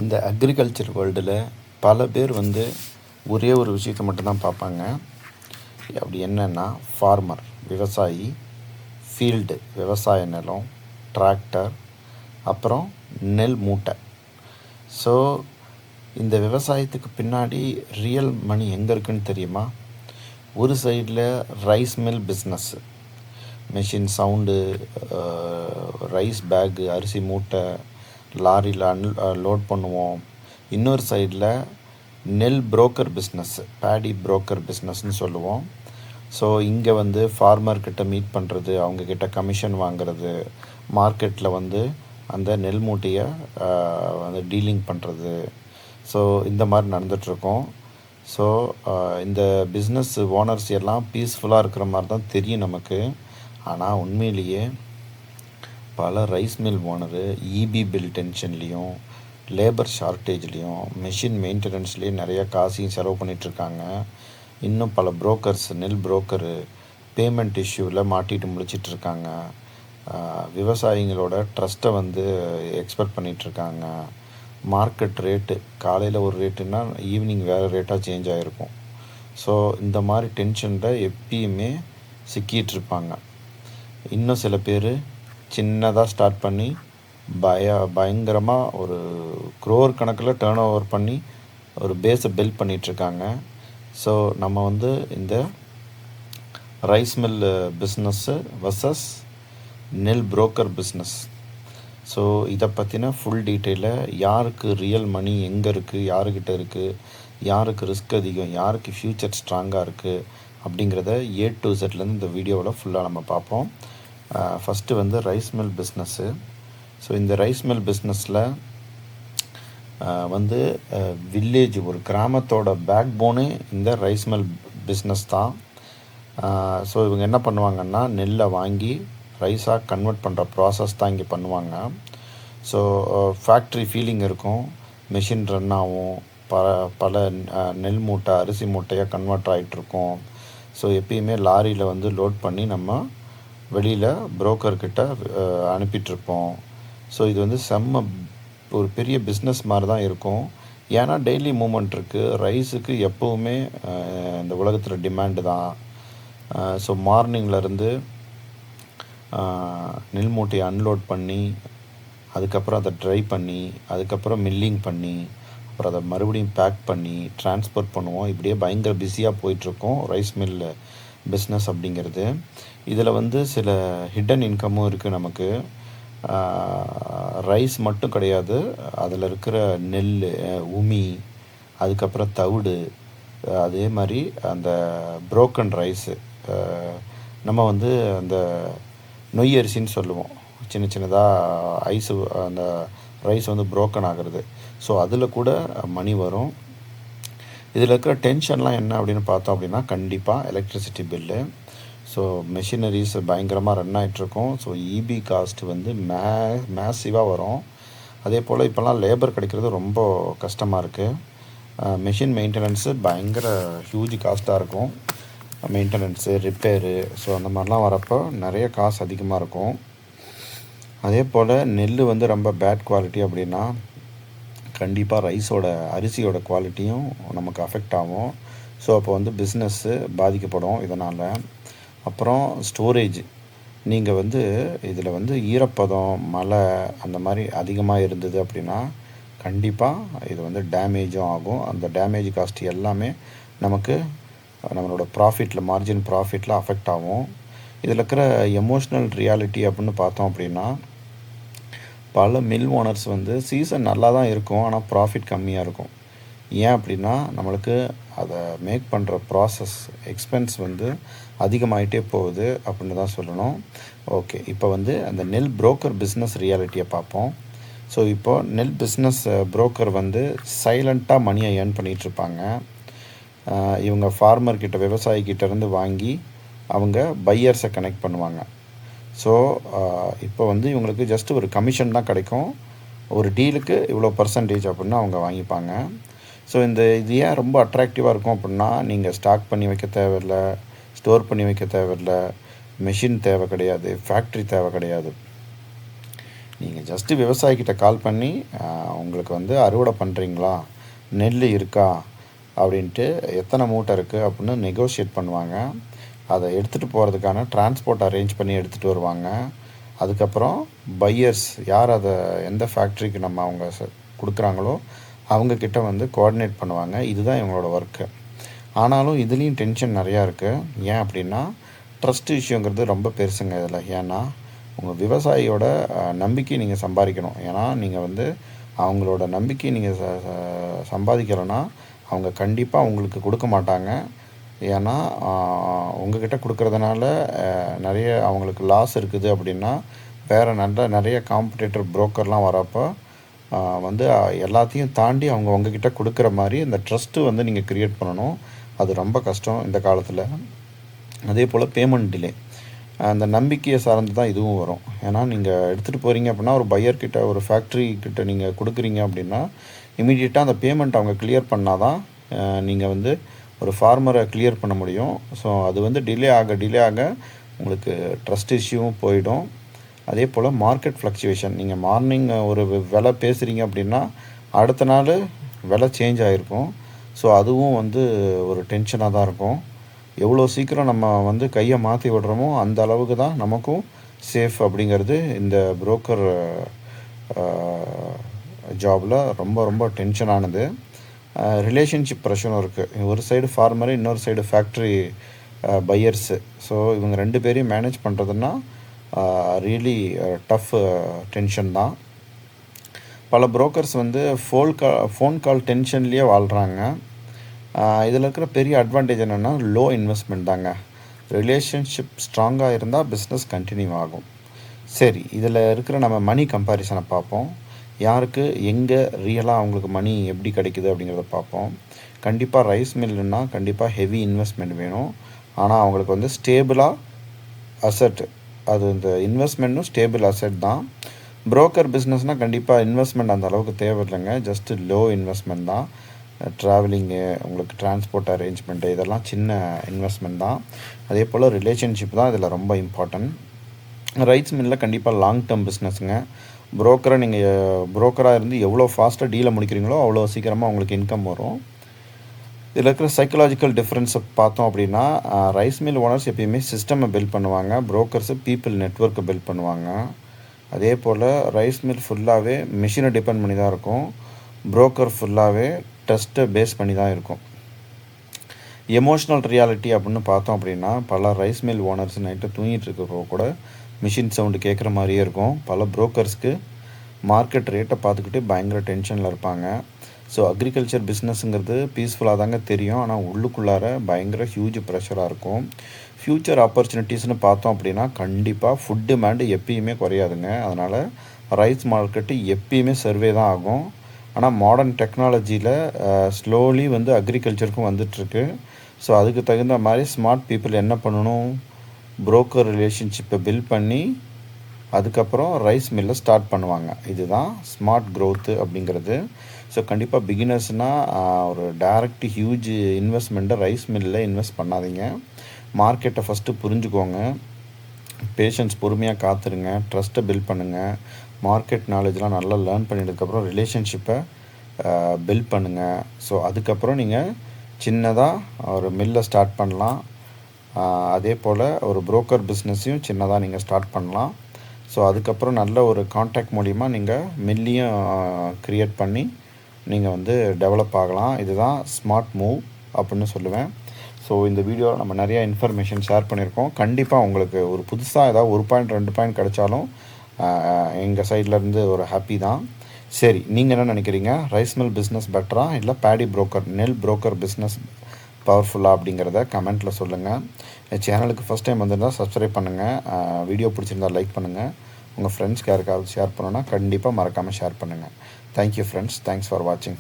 இந்த அக்ரிகல்ச்சர் வேர்ல்டில் பல பேர் வந்து ஒரே ஒரு விஷயத்தை மட்டும்தான் பார்ப்பாங்க. அப்படி என்னென்னா ஃபார்மர் விவசாயி, ஃபீல்டு விவசாய நிலம், டிராக்டர், அப்புறம் நெல் மூட்டை. ஸோ இந்த விவசாயத்துக்கு பின்னாடி ரியல் மணி எங்கே இருக்குன்னு தெரியுமா? ஒரு சைடில் rice mill business, machine sound, rice bag, அரிசி மூட்டை லாரியில் லோட் பண்ணுவோம். இன்னொரு சைடில் நெல் புரோக்கர் பிஸ்னஸ், பேடி புரோக்கர் பிஸ்னஸ்ன்னு சொல்லுவோம். ஸோ இங்கே வந்து ஃபார்மர்கிட்ட மீட் பண்ணுறது, அவங்கக்கிட்ட கமிஷன் வாங்கிறது, மார்க்கெட்டில் வந்து அந்த நெல் மூட்டையை வந்து டீலிங் பண்ணுறது. ஸோ இந்த மாதிரி நடந்துகிட்ருக்கோம். ஸோ இந்த பிஸ்னஸ் ஓனர்ஸ் எல்லாம் பீஸ்ஃபுல்லாக இருக்கிற மாதிரி தான் தெரியும் நமக்கு. ஆனால் உண்மையிலேயே பல rice mill owner EB bill டென்ஷன்லேயும், லேபர் ஷார்ட்டேஜ்லேயும், மெஷின் மெயின்டெனன்ஸ்லேயும் நிறைய காசையும் செலவு பண்ணிகிட்ருக்காங்க. இன்னும் பல புரோக்கர்ஸ், நெல் புரோக்கரு பேமெண்ட் இஷ்யூவில் மாட்டிட்டு முழிச்சிட்ருக்காங்க. விவசாயிங்களோட ட்ரஸ்ட்டை வந்து எக்ஸ்பெக்ட் பண்ணிகிட்ருக்காங்க. மார்க்கெட் ரேட்டு காலையில் ஒரு ரேட்டுன்னா ஈவினிங் வேறு ரேட்டாக சேஞ்ச் ஆகிருக்கும். ஸோ இந்த மாதிரி டென்ஷனில் எப்பயுமே சிக்கிகிட்ருப்பாங்க. இன்னும் சில பேர் சின்னதாக ஸ்டார்ட் பண்ணி பயங்கரமாக ஒரு க்ரோர் கணக்கில் டேர்ன் ஓவர் பண்ணி ஒரு பேஸை பில்ட் பண்ணிகிட்ருக்காங்க. ஸோ நம்ம வந்து இந்த ரைஸ் மில் பிஸ்னஸ்ஸு வர்சஸ் நெல் புரோக்கர் பிஸ்னஸ், ஸோ இதை பற்றின ஃபுல் டீட்டெயிலை, யாருக்கு ரியல் மணி எங்கே இருக்குது, யாருக்கிட்ட இருக்குது, யாருக்கு ரிஸ்க் அதிகம், யாருக்கு ஃப்யூச்சர் ஸ்ட்ராங்காக இருக்குது அப்படிங்கிறத A to Zலேருந்து இந்த வீடியோவில் ஃபுல்லாக நம்ம பார்ப்போம். ஃபஸ்ட்டு வந்து ரைஸ் மில் பிஸ்னஸ்ஸு. ஸோ இந்த ரைஸ் மில் பிஸ்னஸில் வந்து வில்லேஜ், ஒரு கிராமத்தோட பேக் போனே இந்த ரைஸ் மில் பிஸ்னஸ் தான். ஸோ இவங்க என்ன பண்ணுவாங்கன்னா, நெல்லை வாங்கி ரைஸாக கன்வெர்ட் பண்ணுற ப்ராசஸ் தான் இங்கே பண்ணுவாங்க. ஸோ ஃபேக்ட்ரி ஃபீலிங் இருக்கும், மெஷின் ரன் ஆகும், பல நெல் மூட்டை, அரிசி மூட்டையாக கன்வெர்ட் ஆகிட்ருக்கும். ஸோ எப்பயுமே லாரியில் வந்து லோட் பண்ணி நம்ம வெளியில் புரோக்கர்கிட்ட அனுப்பிட்டுருப்போம். ஸோ இது வந்து ஒரு பெரிய பிஸ்னஸ் மாதிரி தான் இருக்கும். ஏன்னா டெய்லி மூமெண்ட் இருக்குது. ரைஸுக்கு எப்போவுமே இந்த உலகத்தில் டிமாண்டு தான். ஸோ மார்னிங்லேருந்து நெல் மூட்டையை அன்லோட் பண்ணி, அதுக்கப்புறம் அதை ட்ரை பண்ணி, அதுக்கப்புறம் மில்லிங் பண்ணி, அப்புறம் அதை மறுபடியும் பேக் பண்ணி ட்ரான்ஸ்போர்ட் பண்ணுவோம். இப்படியே பயங்கர பிஸியாக போயிட்டுருக்கோம் ரைஸ் மில் பிஸ்னஸ் அப்படிங்கிறது. இதில் வந்து சில ஹிடன் இன்கமும் இருக்குது நமக்கு. ரைஸ் மட்டும் கிடையாது, அதில் இருக்கிற நெல், உமி, அதுக்கப்புறம் தவிடு, அதே மாதிரி அந்த புரோக்கன் ரைஸு, நம்ம வந்து அந்த நொய் அரிசின்னு சொல்லுவோம், சின்ன சின்னதாக ஐஸு, அந்த ரைஸ் வந்து புரோக்கன் ஆகிறது. ஸோ அதில் கூட மணி வரும். இதில் இருக்கிற டென்ஷன்லாம் என்ன அப்படின்னு பார்த்தோம் அப்படின்னா, கண்டிப்பாக எலக்ட்ரிசிட்டி பில்லு. ஸோ மெஷினரிஸ் பயங்கரமாக ரன் ஆகிட்ருக்கும். ஸோ இபி காஸ்ட் வந்து மேசிவாக வரும். அதே போல் இப்போல்லாம் லேபர் கிடைக்கிறது ரொம்ப கஷ்டமாக இருக்குது. மெஷின் மெயின்டெனன்ஸு பயங்கர ஹியூஜ் காஸ்ட்டாக இருக்கும். மெயின்டெனன்ஸு, ரிப்பேரு, ஸோ அந்த மாதிரிலாம் வரப்போ நிறைய காசு அதிகமாக இருக்கும். அதே போல் நெல் வந்து ரொம்ப பேட் குவாலிட்டி அப்படின்னா கண்டிப்பாக அரிசியோட குவாலிட்டியும் நமக்கு அஃபெக்ட் ஆகும். ஸோ அப்போ வந்து பிஸ்னஸ்ஸு பாதிக்கப்படும் இதனால். அப்புறம் ஸ்டோரேஜ், நீங்கள் வந்து இதில் வந்து ஈரப்பதம், மழை அந்த மாதிரி அதிகமாக இருந்தது அப்படின்னா கண்டிப்பாக இது வந்து டேமேஜும் ஆகும். அந்த டேமேஜ் காஸ்ட் எல்லாமே நமக்கு நம்மளோட ப்ராஃபிட்டில், மார்ஜின் ப்ராஃபிட்டில் அஃபெக்ட் ஆகும். இதில் இருக்கிற எமோஷ்னல் ரியாலிட்டி அப்படின்னு பார்த்தோம் அப்படின்னா, பல மில் ஓனர்ஸ் வந்து சீசன் நல்லா தான் இருக்கும், ஆனால் ப்ராஃபிட் கம்மியாக இருக்கும். ஏன் அப்படின்னா, நம்மளுக்கு அதை மேக் பண்ணுற ப்ராசஸ் எக்ஸ்பென்ஸ் வந்து அதிகமாகிட்டே போகுது அப்படின்னு தான் சொல்லணும். ஓகே, இப்போ வந்து அந்த நெல் புரோக்கர் பிஸ்னஸ் ரியாலிட்டியை பார்ப்போம். ஸோ இப்போது நெல் பிஸ்னஸ் புரோக்கர் வந்து சைலண்ட்டாக மணியை ஏர்ன் பண்ணிகிட்ருப்பாங்க. இவங்க ஃபார்மர்கிட்ட, விவசாயிக்கிட்டேருந்து வாங்கி அவங்க பையர்ஸை கனெக்ட் பண்ணுவாங்க. ஸோ இப்போ வந்து இவங்களுக்கு ஜஸ்ட் ஒரு கமிஷன் தான் கிடைக்கும். ஒரு டீலுக்கு இவ்வளோ பர்சன்டேஜ் அப்படின்னு அவங்க வாங்கிப்பாங்க. ஸோ இது ஏன் ரொம்ப அட்ராக்டிவாக இருக்கும் அப்படின்னா, நீங்கள் ஸ்டாக் பண்ணி வைக்க தேவையில்லை, ஸ்டோர் பண்ணி வைக்க தேவையில்லை, மெஷின் தேவை கிடையாது, ஃபேக்ட்ரி தேவை கிடையாது. நீங்கள் ஜஸ்ட்டு விவசாயிக்கிட்ட கால் பண்ணி உங்களுக்கு வந்து அறுவடை பண்ணுறீங்களா, நெல் இருக்கா அப்படின்ட்டு, எத்தனை மூட்டை இருக்குது அப்படின்னு நெகோஷியேட் பண்ணுவாங்க. அதை எடுத்துகிட்டு போகிறதுக்கான டிரான்ஸ்போர்ட் அரேஞ்ச் பண்ணி எடுத்துகிட்டு வருவாங்க. அதுக்கப்புறம் பையர்ஸ் யார் அதை எந்த ஃபேக்ட்ரிக்கு நம்ம அவங்க கொடுக்குறாங்களோ அவங்கக்கிட்ட வந்து கோஆர்டினேட் பண்ணுவாங்க. இதுதான் இவங்களோட ஒர்க்கு. ஆனாலும் இதுலேயும் டென்ஷன் நிறையா இருக்குது. ஏன் அப்படின்னா, ட்ரஸ்ட் இஷ்யூங்கிறது ரொம்ப பெருசுங்க இதில். ஏன்னா உங்கள் விவசாயியோட நம்பிக்கை நீங்கள் சம்பாதிக்கணும். ஏன்னா நீங்கள் வந்து அவங்களோட நம்பிக்கை நீங்கள் சம்பாதிக்கலைன்னா அவங்க கண்டிப்பாக உங்களுக்கு கொடுக்க மாட்டாங்க. ஏன்னா உங்கள்கிட்ட கொடுக்குறதுனால நிறைய அவங்களுக்கு லாஸ் இருக்குது அப்படின்னா வேறு நிறைய காம்படிட்டர் புரோக்கர்லாம் வரப்போ வந்து எல்லாத்தையும் தாண்டி அவங்க உங்ககிட்ட கொடுக்குற மாதிரி இந்த ட்ரஸ்ட்டு வந்து நீங்கள் க்ரியேட் பண்ணணும். அது ரொம்ப கஷ்டம் இந்த காலத்தில். அதே போல் பேமெண்ட் டிலே, அந்த நம்பிக்கையை சார்ந்து தான் இதுவும் வரும். ஏன்னா நீங்கள் எடுத்துகிட்டு போகிறீங்க அப்படின்னா ஒரு பையர்கிட்ட ஒரு ஃபேக்ட்ரிக்கிட்ட நீங்கள் கொடுக்குறீங்க அப்படின்னா இமீடியட்டாக அந்த பேமெண்ட் அவங்க கிளியர் பண்ணால் தான் நீங்கள் வந்து ஒரு ஃபார்மரை கிளியர் பண்ண முடியும். ஸோ அது வந்து டிலே ஆக உங்களுக்கு ட்ரஸ்ட் இஷ்யூவும் போயிடும். அதே போல் மார்க்கெட் ஃப்ளக்சுவேஷன், நீங்கள் மார்னிங் ஒரு விலை பேசுகிறீங்க அப்படின்னா அடுத்த நாள் விலை சேஞ்ச் ஆகிருக்கும். ஸோ அதுவும் வந்து ஒரு டென்ஷனாக தான் இருக்கும். எவ்வளோ சீக்கிரம் நம்ம வந்து கையை மாற்றி விடுறோமோ அந்த அளவுக்கு தான் நமக்கும் சேஃப் அப்படிங்கிறது இந்த புரோக்கர் ஜாபில் ரொம்ப ரொம்ப டென்ஷனானது. ரிலேஷன்ஷிப் ப்ரெஷரும் இருக்குது. ஒரு சைடு ஃபார்மரு, இன்னொரு சைடு ஃபேக்ட்ரி பையர்ஸு. ஸோ இவங்க 2 பேரையும் மேனேஜ் பண்ணுறதுன்னா ரியலி டஃப் டென்ஷன் தான். பல புரோக்கர்ஸ் வந்து ஃபோன் கால் டென்ஷன்லேயே வாழ்கிறாங்க. இதில் இருக்கிற பெரிய அட்வான்டேஜ் என்னென்னா லோ இன்வெஸ்ட்மெண்ட் தாங்க. ரிலேஷன்ஷிப் ஸ்ட்ராங்காக இருந்தால் பிஸ்னஸ் கண்டினியூ ஆகும். சரி, இதில் இருக்கிற நம்ம மணி கம்பேரிசனை பார்ப்போம். யாருக்கு எங்கே ரியலாக அவங்களுக்கு மணி எப்படி கிடைக்குது அப்படிங்கிறத பார்ப்போம். கண்டிப்பாக ரைஸ் மில்லுன்னா கண்டிப்பாக ஹெவி இன்வெஸ்ட்மெண்ட் வேணும். ஆனால் அவங்களுக்கு வந்து ஸ்டேபிளாக அசட், அது இந்த இன்வெஸ்ட்மெண்ட்டும் ஸ்டேபிள் அசட் தான். புரோக்கர் பிஸ்னஸ்னால் கண்டிப்பாக இன்வெஸ்ட்மெண்ட் அந்த அளவுக்கு தேவையில்லைங்க. ஜஸ்ட்டு லோ இன்வெஸ்ட்மெண்ட் தான். ட்ராவலிங்கு, உங்களுக்கு டிரான்ஸ்போர்ட் அரேஞ்ச்மெண்ட்டு, இதெல்லாம் சின்ன இன்வெஸ்ட்மெண்ட் தான். அதே போல் ரிலேஷன்ஷிப் தான் இதில் ரொம்ப இம்பார்ட்டன்ட். ரைஸ் மில்லில் கண்டிப்பாக லாங் டேர்ம் பிஸ்னஸுங்க. புரோக்கராக இருந்து எவ்வளோ ஃபாஸ்ட்டாக டீலை முடிக்கிறீங்களோ அவ்வளோ சீக்கிரமாக உங்களுக்கு இன்கம் வரும். இதில் இருக்கிற சைக்கலாஜிக்கல் டிஃப்ரென்ஸை பார்த்தோம் அப்படின்னா, ரைஸ் மில் ஓனர்ஸ் எப்பயுமே சிஸ்டமை பில்ட் பண்ணுவாங்க, புரோக்கர்ஸு பீப்புள் நெட்வொர்க்கை பில்ட் பண்ணுவாங்க. அதே போல் ரைஸ் மில் ஃபுல்லாகவே மிஷினை டிபெண்ட் பண்ணி தான் இருக்கும். புரோக்கர் ஃபுல்லாகவே ட்ரஸ்ட்டை பேஸ் பண்ணி தான் இருக்கும். எமோஷ்னல் ரியாலிட்டி அப்படின்னு பார்த்தோம் அப்படின்னா, பல ரைஸ் மில் ஓனர்ஸ் நைட்டு தூங்கிட்டு இருக்கிறப்போ கூட மிஷின் சவுண்டு கேட்குற மாதிரியே இருக்கும். பல புரோக்கர்ஸ்க்கு மார்க்கெட் ரேட்டை பார்த்துக்கிட்டு பயங்கர டென்ஷனில் இருப்பாங்க. ஸோ அக்ரிகல்ச்சர் பிஸ்னஸ்ங்கிறது பீஸ்ஃபுல்லாக தாங்க தெரியும், ஆனால் உள்ளுக்குள்ளார பயங்கர ஹியூஜ் ப்ரெஷராக இருக்கும். ஃப்யூச்சர் ஆப்பர்ச்சுனிட்டிஸ்னு பார்த்தோம் அப்படின்னா கண்டிப்பாக ஃபுட் டிமாண்டு எப்பயுமே குறையாதுங்க. அதனால் ரைஸ் மார்க்கெட்டு எப்பயுமே சர்வே தான் ஆகும். ஆனால் மாடர்ன் டெக்னாலஜியில் ஸ்லோலி வந்து அக்ரிகல்ச்சருக்கும் வந்துட்டுருக்கு. ஸோ அதுக்கு தகுந்த மாதிரி ஸ்மார்ட் பீப்புள் என்ன பண்ணணும், புரோக்கர் ரிலேஷன்ஷிப்பை பில்ட் பண்ணி அதுக்கப்புறம் ரைஸ் மில்லை ஸ்டார்ட் பண்ணுவாங்க. இதுதான் ஸ்மார்ட் க்ரோத்து அப்படிங்கிறது. ஸோ கண்டிப்பாக பிகினர்ஸ்னால் ஒரு டைரக்ட் ஹியூஜ் இன்வெஸ்ட்மெண்ட்டை ரைஸ் மில்லில் இன்வெஸ்ட் பண்ணாதீங்க. மார்க்கெட்டை ஃபஸ்ட்டு புரிஞ்சுக்கோங்க, பேஷன்ஸ், பொறுமையாக காத்துருங்க, ட்ரஸ்ட்டை பில்ட் பண்ணுங்கள், மார்க்கெட் நாலேஜ்லாம் நல்லா லேர்ன் பண்ணிட்டதுக்கப்புறம் ரிலேஷன்ஷிப்பை பில்ட் பண்ணுங்கள். ஸோ அதுக்கப்புறம் நீங்கள் சின்னதாக ஒரு மில்லை ஸ்டார்ட் பண்ணலாம். அதே போல் ஒரு புரோக்கர் பிஸ்னஸையும் சின்னதாக நீங்கள் ஸ்டார்ட் பண்ணலாம். ஸோ அதுக்கப்புறம் நல்ல ஒரு கான்டாக்ட் மூலிமா நீங்கள் மில்லையும் க்ரியேட் பண்ணி நீங்கள் வந்து டெவலப் ஆகலாம். இதுதான் ஸ்மார்ட் மூவ் அப்படின்னு சொல்லுவேன். ஸோ இந்த வீடியோவில் நம்ம நிறையா இன்ஃபர்மேஷன் ஷேர் பண்ணியிருக்கோம். கண்டிப்பாக உங்களுக்கு ஒரு புதுசாக ஏதாவது 1 பாயிண்ட் 2 பாயிண்ட் கிடைச்சாலும் எங்கள் சைட்லேருந்து ஒரு ஹாப்பி தான். சரி, நீங்கள் என்ன நினைக்கிறீங்க? ரைஸ் மில் பிஸ்னஸ் பெட்டரா இல்லை பேடி புரோக்கர், நெல் புரோக்கர் பிஸ்னஸ் பவர்ஃபுல்லாக அப்படிங்கிறத கமெண்ட்டில் சொல்லுங்கள். சேனலுக்கு ஃபஸ்ட் டைம் வந்திருந்தால் சப்ஸ்கிரைப் பண்ணுங்கள். வீடியோ பிடிச்சிருந்தால் லைக் பண்ணுங்கள். உங்கள் ஃப்ரெண்ட்ஸ்க்கு யாருக்காவது ஷேர் பண்ணணுன்னா கண்டிப்பாக மறக்காமல் ஷேர் பண்ணுங்கள். Thank you friends. தேங்க்ஸ் ஃபார் வாட்சிங்.